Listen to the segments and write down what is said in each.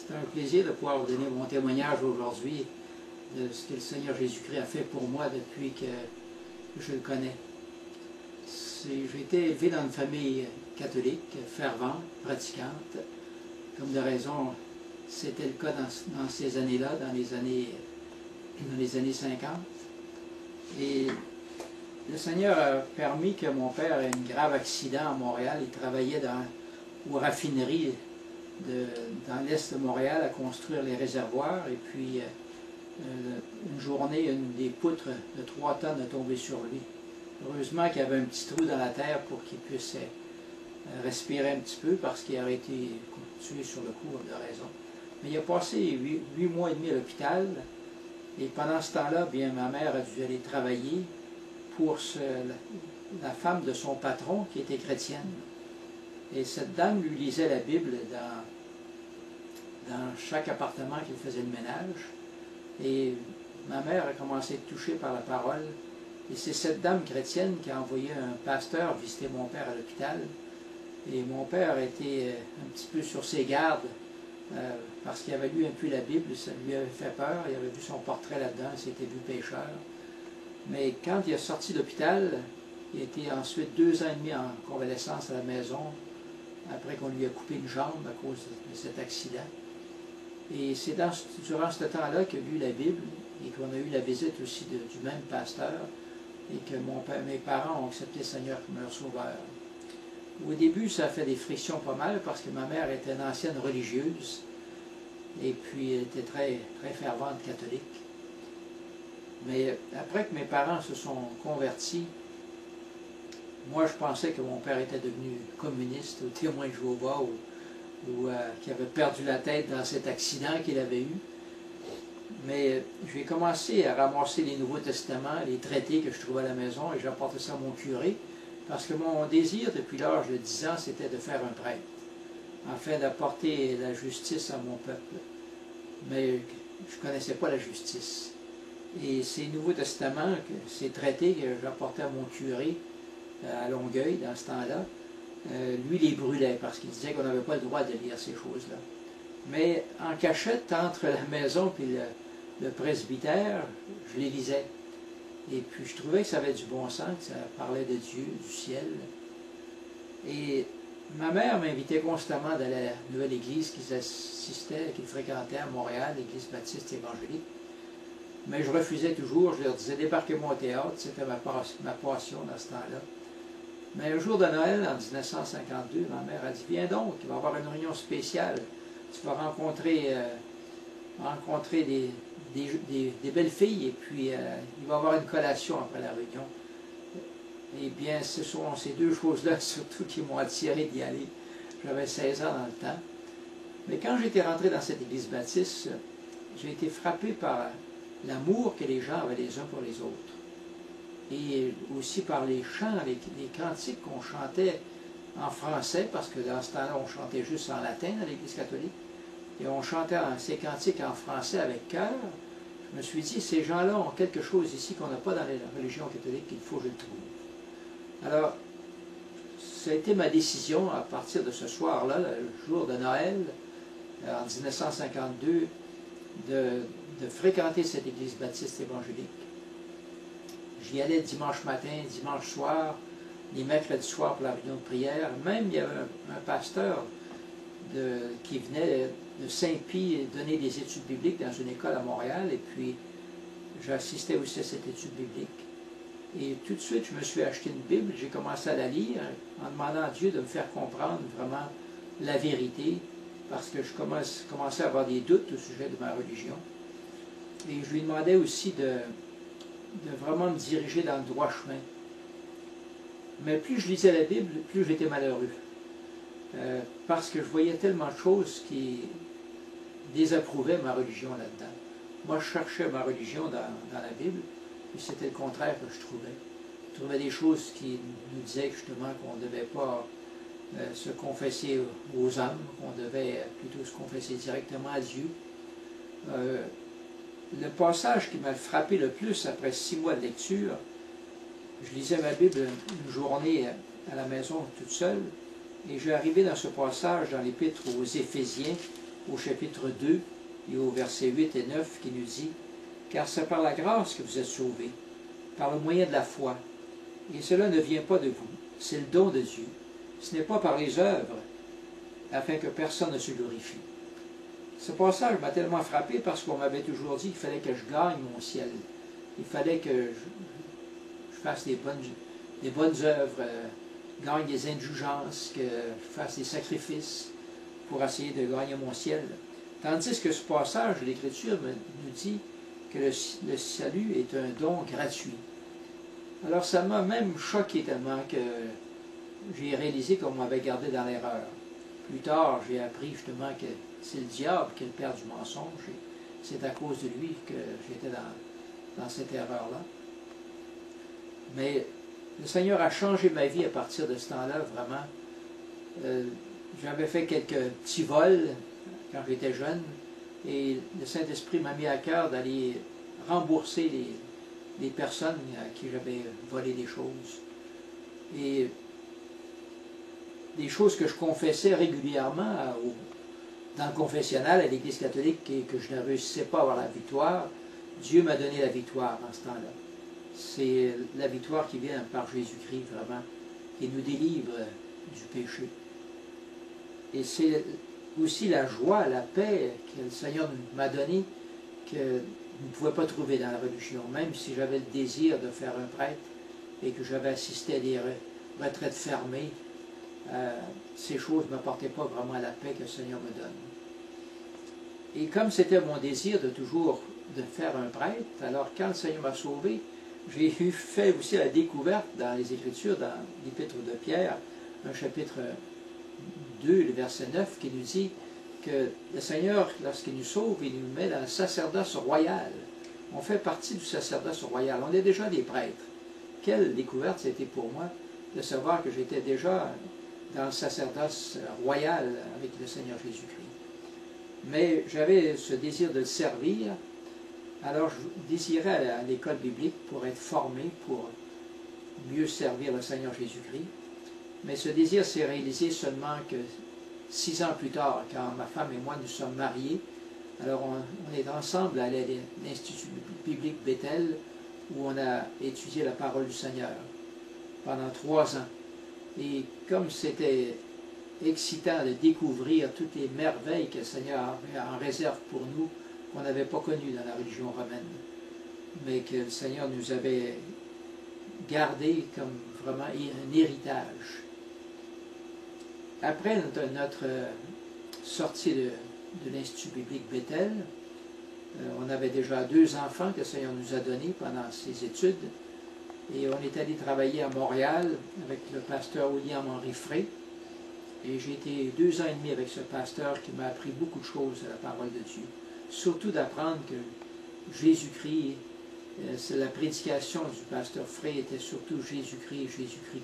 C'est un plaisir de pouvoir vous donner mon témoignage aujourd'hui de ce que le Seigneur Jésus-Christ a fait pour moi depuis que je le connais. J'ai été élevé dans une famille catholique, fervente, pratiquante. Comme de raison, c'était le cas dans ces années-là, dans les années 50. Et le Seigneur a permis que mon père ait un grave accident à Montréal. Il travaillait aux raffineries dans l'est de Montréal à construire les réservoirs. Et puis, une journée, une des poutres de 3 tonnes est tombée sur lui. Heureusement qu'il y avait un petit trou dans la terre pour qu'il puisse respirer un petit peu parce qu'il aurait été tué sur le coup de raison. Mais il a passé 8 mois et demi à l'hôpital. Et pendant ce temps-là, bien, ma mère a dû aller travailler pour la femme de son patron qui était chrétienne. Et cette dame lui lisait la Bible dans chaque appartement qu'il faisait le ménage. Et ma mère a commencé à être touchée par la parole. Et c'est cette dame chrétienne qui a envoyé un pasteur visiter mon père à l'hôpital. Et mon père était un petit peu sur ses gardes parce qu'il avait lu un peu la Bible, ça lui avait fait peur. Il avait vu son portrait là-dedans, il s'était vu pécheur. Mais quand il est sorti de l'hôpital, il a été ensuite 2 ans et demi en convalescence à la maison, après qu'on lui a coupé une jambe à cause de cet accident. Et c'est durant ce temps-là qu'il a lu la Bible et qu'on a eu la visite aussi du même pasteur et que mes parents ont accepté le Seigneur comme leur sauveur. Au début, ça a fait des frictions pas mal parce que ma mère était une ancienne religieuse et puis elle était très, très fervente catholique. Mais après que mes parents se sont convertis, moi je pensais que mon père était devenu communiste ou témoin de Jéhovah ou qu'il avait perdu la tête dans cet accident qu'il avait eu. Mais j'ai commencé à ramasser les Nouveaux Testaments, les traités que je trouvais à la maison et j'apportais ça à mon curé parce que mon désir depuis l'âge de 10 ans c'était de faire un prêtre afin d'apporter la justice à mon peuple. Mais je ne connaissais pas la justice. Et ces Nouveaux Testaments, ces traités que j'apportais à mon curé à Longueuil dans ce temps-là, lui les brûlait parce qu'il disait qu'on n'avait pas le droit de lire ces choses-là. Mais en cachette, entre la maison et le presbytère, je les lisais. Et puis je trouvais que ça avait du bon sens, que ça parlait de Dieu, du ciel. Et ma mère m'invitait constamment dans la nouvelle église qu'il fréquentait à Montréal, l'église baptiste évangélique. Mais je refusais toujours, je leur disais débarquez-moi au théâtre, c'était ma passion dans ce temps-là. Mais un jour de Noël, en 1952, ma mère a dit viens donc, il va y avoir une réunion spéciale. Tu vas rencontrer des belles filles et puis il va y avoir une collation après la réunion. Eh bien, ce sont ces 2 choses-là surtout qui m'ont attiré d'y aller. J'avais 16 ans dans le temps. Mais quand j'étais rentré dans cette église baptiste, j'ai été frappé par l'amour que les gens avaient les uns pour les autres. Et aussi par les chants, les cantiques qu'on chantait en français, parce que dans ce temps-là, on chantait juste en latin dans l'église catholique. Et on chantait ces cantiques en français avec cœur. Je me suis dit, ces gens-là ont quelque chose ici qu'on n'a pas dans la religion catholique, qu'il faut que je le trouve. Alors, ça a été ma décision à partir de ce soir-là, le jour de Noël, en 1952, de fréquenter cette église baptiste évangélique. J'y allais dimanche matin, dimanche soir, les mercredis soirs pour la réunion de prière. Même il y avait un pasteur qui venait de Saint-Pie donner des études bibliques dans une école à Montréal, et puis j'assistais aussi à cette étude biblique. Et tout de suite, je me suis acheté une Bible, j'ai commencé à la lire en demandant à Dieu de me faire comprendre vraiment la vérité, parce que je commençais à avoir des doutes au sujet de ma religion. Et je lui demandais aussi de vraiment me diriger dans le droit chemin. Mais plus je lisais la Bible, plus j'étais malheureux. Parce que je voyais tellement de choses qui désapprouvaient ma religion là-dedans. Moi, je cherchais ma religion dans la Bible, et c'était le contraire que je trouvais. Je trouvais des choses qui nous disaient justement qu'on ne devait pas se confesser aux hommes, qu'on devait plutôt se confesser directement à Dieu. Le passage qui m'a frappé le plus après 6 mois de lecture, je lisais ma Bible une journée à la maison toute seule, et j'ai arrivé dans ce passage dans l'Épître aux Éphésiens, au chapitre 2 et au verset 8 et 9 qui nous dit « Car c'est par la grâce que vous êtes sauvés, par le moyen de la foi, et cela ne vient pas de vous, c'est le don de Dieu. Ce n'est pas par les œuvres, afin que personne ne se glorifie. » Ce passage m'a tellement frappé parce qu'on m'avait toujours dit qu'il fallait que je gagne mon ciel. Il fallait que je fasse des bonnes œuvres, gagne des indulgences, que je fasse des sacrifices pour essayer de gagner mon ciel. Tandis que ce passage de l'Écriture nous dit que le salut est un don gratuit. Alors ça m'a même choqué tellement que j'ai réalisé qu'on m'avait gardé dans l'erreur. Plus tard, j'ai appris justement que c'est le diable qui est le père du mensonge, et c'est à cause de lui que j'étais dans cette erreur-là. Mais le Seigneur a changé ma vie à partir de ce temps-là, vraiment. J'avais fait quelques petits vols quand j'étais jeune, et le Saint-Esprit m'a mis à cœur d'aller rembourser les personnes à qui j'avais volé des choses. Et des choses que je confessais régulièrement dans le confessionnal à l'Église catholique et que je ne réussissais pas à avoir la victoire, Dieu m'a donné la victoire en ce temps-là. C'est la victoire qui vient par Jésus-Christ, vraiment, qui nous délivre du péché. Et c'est aussi la joie, la paix que le Seigneur m'a donnée, que je ne pouvais pas trouver dans la religion, même si j'avais le désir de faire un prêtre et que j'avais assisté à des retraites fermées. Ces choses ne m'apportaient pas vraiment la paix que le Seigneur me donne. Et comme c'était mon désir de toujours de faire un prêtre, alors quand le Seigneur m'a sauvé, j'ai fait aussi la découverte dans les Écritures, dans l'Épître de Pierre, un chapitre 2, le verset 9, qui nous dit que le Seigneur, lorsqu'il nous sauve, il nous met dans le sacerdoce royal. On fait partie du sacerdoce royal. On est déjà des prêtres. Quelle découverte c'était pour moi de savoir que j'étais déjà dans le sacerdoce royal avec le Seigneur Jésus-Christ. Mais j'avais ce désir de le servir, alors je désirais aller à l'école biblique pour être formé, pour mieux servir le Seigneur Jésus-Christ. Mais ce désir s'est réalisé seulement que 6 ans plus tard, quand ma femme et moi nous sommes mariés. Alors on est ensemble à l'Institut biblique Bethel, où on a étudié la parole du Seigneur pendant 3 ans. Et comme c'était excitant de découvrir toutes les merveilles que le Seigneur avait en réserve pour nous, qu'on n'avait pas connues dans la religion romaine, mais que le Seigneur nous avait gardé comme vraiment un héritage. Après notre sortie de l'Institut biblique Bethel, on avait déjà 2 enfants que le Seigneur nous a donnés pendant ses études, et on est allé travailler à Montréal avec le pasteur William Henry Frey, et j'ai été 2 ans et demi avec ce pasteur qui m'a appris beaucoup de choses à la parole de Dieu, surtout d'apprendre que Jésus-Christ, c'est la prédication du pasteur Frey était surtout Jésus-Christ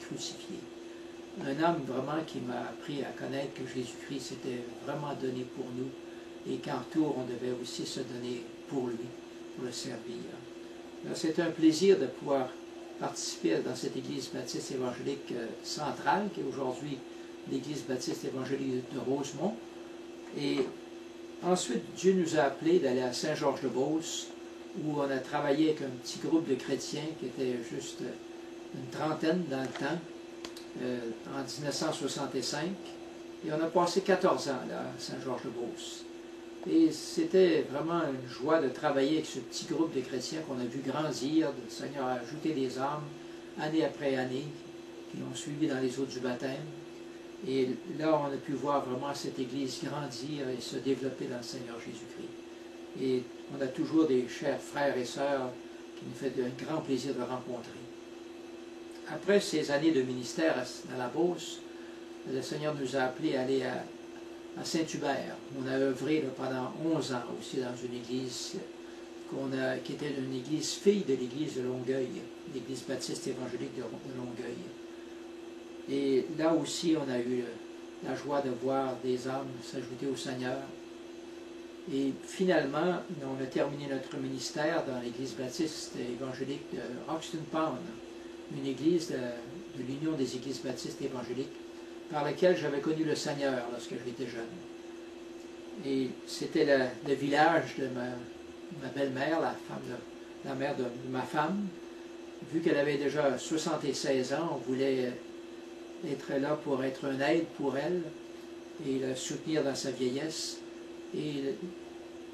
crucifié. Un homme vraiment qui m'a appris à connaître que Jésus-Christ s'était vraiment donné pour nous et qu'en retour on devait aussi se donner pour lui, pour le servir. C'est un plaisir de pouvoir participer dans cette Église baptiste évangélique centrale qui est aujourd'hui l'Église baptiste évangélique de Rosemont. Et ensuite, Dieu nous a appelés d'aller à Saint-Georges-de-Beauce, où on a travaillé avec un petit groupe de chrétiens qui était juste une trentaine dans le temps, en 1965, et on a passé 14 ans là, à Saint-Georges-de-Beauce. Et c'était vraiment une joie de travailler avec ce petit groupe de chrétiens qu'on a vu grandir, le Seigneur a ajouté des âmes, année après année, qui l'ont suivi dans les eaux du baptême. Et là, on a pu voir vraiment cette Église grandir et se développer dans le Seigneur Jésus-Christ. Et on a toujours des chers frères et sœurs qui nous fait un grand plaisir de rencontrer. Après ces années de ministère à la Beauce, le Seigneur nous a appelés à aller à Saint-Hubert. On a œuvré là, pendant 11 ans aussi dans une église qui était une église fille de l'église de Longueuil, l'église baptiste évangélique de Longueuil. Et là aussi, on a eu la joie de voir des âmes s'ajouter au Seigneur. Et finalement, on a terminé notre ministère dans l'église baptiste évangélique de Hoxton Pound, une église de l'Union des églises baptistes évangéliques, par laquelle j'avais connu le Seigneur lorsque j'étais jeune. Et c'était le village de ma belle-mère, la mère de ma femme. Vu qu'elle avait déjà 76 ans, on voulait être là pour être un aide pour elle et la soutenir dans sa vieillesse. Et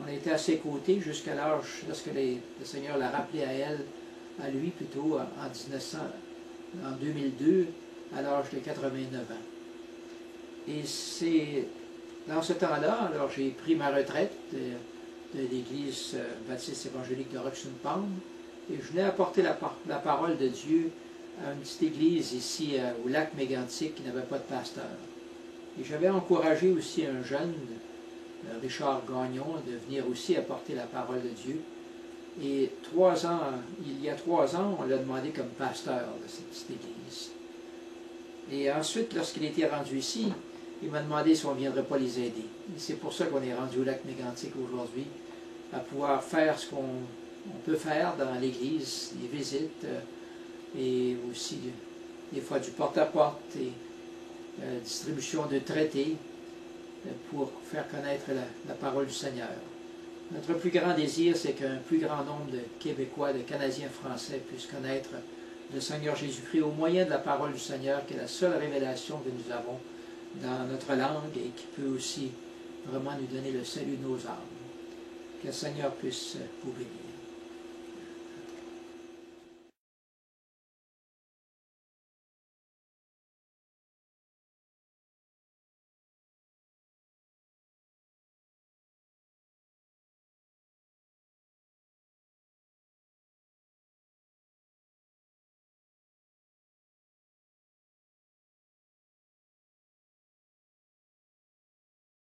on a été à ses côtés jusqu'à l'âge, lorsque le Seigneur l'a rappelé à elle, à lui plutôt, en 2002, à l'âge de 89 ans. Et c'est dans ce temps-là, alors j'ai pris ma retraite de l'Église baptiste évangélique de Roxton Pond, et je venais apporter la parole de Dieu à une petite église ici au lac Mégantic qui n'avait pas de pasteur. Et j'avais encouragé aussi un jeune, Richard Gagnon, de venir aussi apporter la parole de Dieu. Et il y a 3 ans, on l'a demandé comme pasteur de cette petite église. Et ensuite, lorsqu'il était rendu ici, il m'a demandé si on ne viendrait pas les aider. Et c'est pour ça qu'on est rendu au lac Mégantic aujourd'hui, à pouvoir faire ce qu'on peut faire dans l'église, des visites, et aussi des fois du porte-à-porte et distribution de traités pour faire connaître la parole du Seigneur. Notre plus grand désir, c'est qu'un plus grand nombre de Québécois, de Canadiens français puissent connaître le Seigneur Jésus-Christ au moyen de la parole du Seigneur, qui est la seule révélation que nous avons dans notre langue et qui peut aussi vraiment nous donner le salut de nos âmes. Que le Seigneur puisse vous bénir.